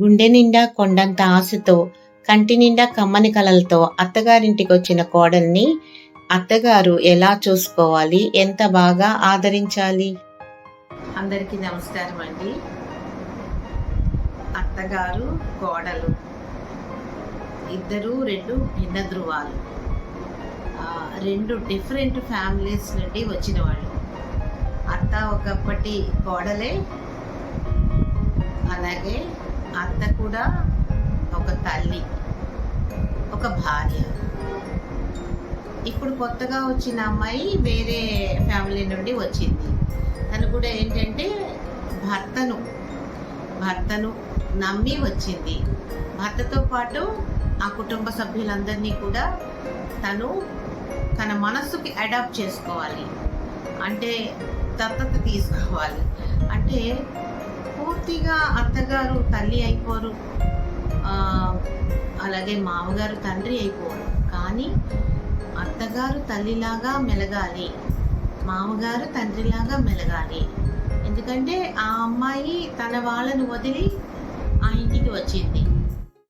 గుండె నిండా కొండంత ఆశతో, కంటి నిండా కమ్మని కలలతో అత్తగారింటికొచ్చిన కోడల్ని అత్తగారు ఎలా చూసుకోవాలి? ఎంత బాగా ఆదరించాలి? అందరికీ నమస్కారం అండి. అత్తగారు, కోడలు ఇద్దరు రెండు భిన్న ధృవాలు. రెండు డిఫరెంట్ ఫ్యామిలీస్ నుండి వచ్చిన వాళ్ళు. అత్త ఒకప్పటి కోడలే, అలాగే అత్త కూడా ఒక తల్లి, ఒక భార్య. ఇప్పుడు కొత్తగా వచ్చిన అమ్మాయి వేరే ఫ్యామిలీ నుండి వచ్చింది. తను కూడా ఏంటంటే భర్తను నమ్మి వచ్చింది. భర్తతో పాటు ఆ కుటుంబ సభ్యులందరినీ కూడా తను తన మనస్సుకి అడాప్ట్ చేసుకోవాలి, అంటే దత్తత తీసుకోవాలి. అంటే పూర్తిగా అత్తగారు తల్లి అయిపోరు, అలాగే మామగారు తండ్రి అయిపోరు. కానీ అత్తగారు తల్లిలాగా మెలగాలి, మామగారు తండ్రిలాగా మెలగాలి. ఎందుకంటే ఆ అమ్మాయి తన వాళ్ళను వదిలి ఆ ఇంటికి వచ్చింది.